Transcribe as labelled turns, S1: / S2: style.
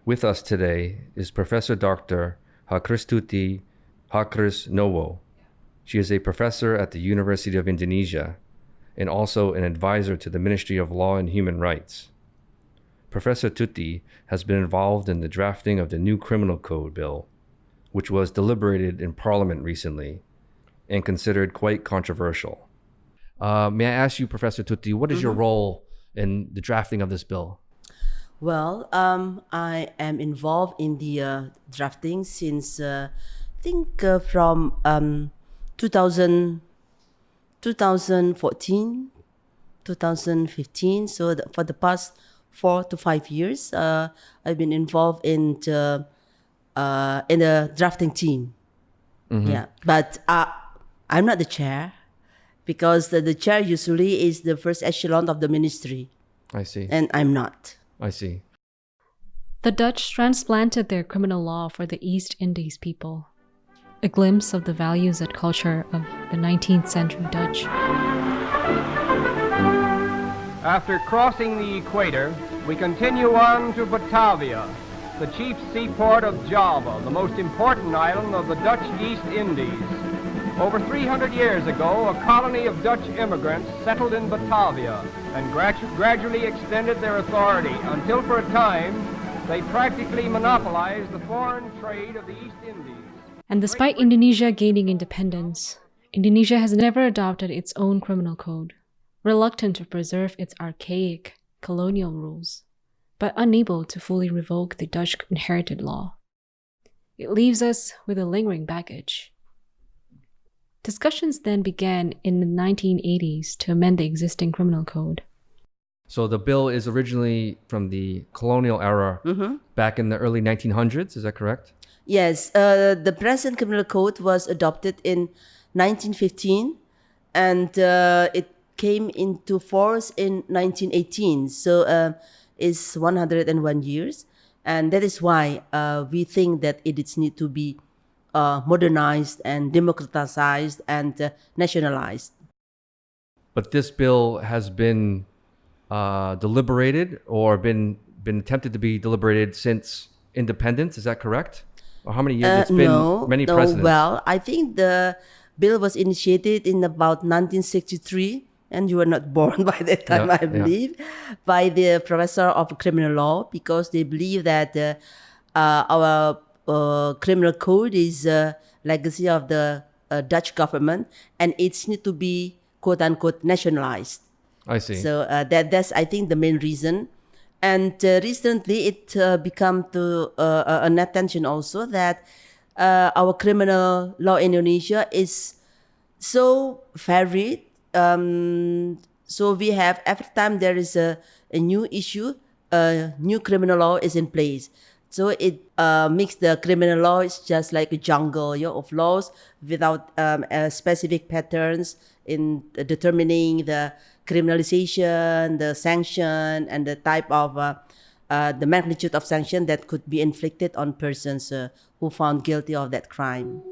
S1: With us today is Professor Dr. Hakristuti Hakrisnowo. She is a professor at the University of Indonesia and also an advisor to the Ministry of Law and Human Rights. Professor Tuti has been involved in the drafting of the new criminal code bill, which was deliberated in Parliament recently and considered quite controversial. May I ask you, Professor Tuti, what is your role in the drafting of this bill?
S2: Well, I am involved in the drafting since I think from 2014, 2015. So for the past 4 to 5 years, I've been involved in the drafting team. Yeah, but I'm not the chair because the chair usually is the first echelon of the ministry.
S1: I see.
S2: And I'm not.
S1: I see.
S3: The Dutch transplanted their criminal law for the East Indies people, a glimpse of the values and culture of the 19th century Dutch.
S4: After crossing the equator, we continue on to Batavia, the chief seaport of Java, the most important island of the Dutch East Indies. Over 300 years ago, a colony of Dutch immigrants settled in Batavia and gradually extended their authority until for a time they practically monopolized the foreign trade of the East Indies.
S3: And despite Indonesia gaining independence, Indonesia has never adopted its own criminal code, reluctant to preserve its archaic colonial rules, but unable to fully revoke the Dutch inherited law. It leaves us with a lingering baggage. Discussions then began in the 1980s to amend the existing criminal code.
S1: So the bill is originally from the colonial era back in the early 1900s, is that correct?
S2: Yes, the present criminal code was adopted in 1915 and it came into force in 1918. So it's 101 years. And that is why we think that it needs to be modernized and democratized and nationalized.
S1: But this bill has been deliberated or been attempted to be deliberated since independence, is that correct? Or how many years? It's been many presidents.
S2: Well, I think the bill was initiated in about 1963, and you were not born by that time, I believe, by the professor of criminal law, because they believe that our criminal code is a legacy of the Dutch government, and it's need to be quote unquote nationalized.
S1: I see.
S2: So that's I think the main reason. And recently it become to an attention also that our criminal law in Indonesia is so varied. So we have, every time there is a new issue, a new criminal law is in place. So it makes the criminal law is just like a jungle of laws without specific patterns in determining the criminalization, the sanction, and the type of the magnitude of sanction that could be inflicted on persons who found guilty of that crime.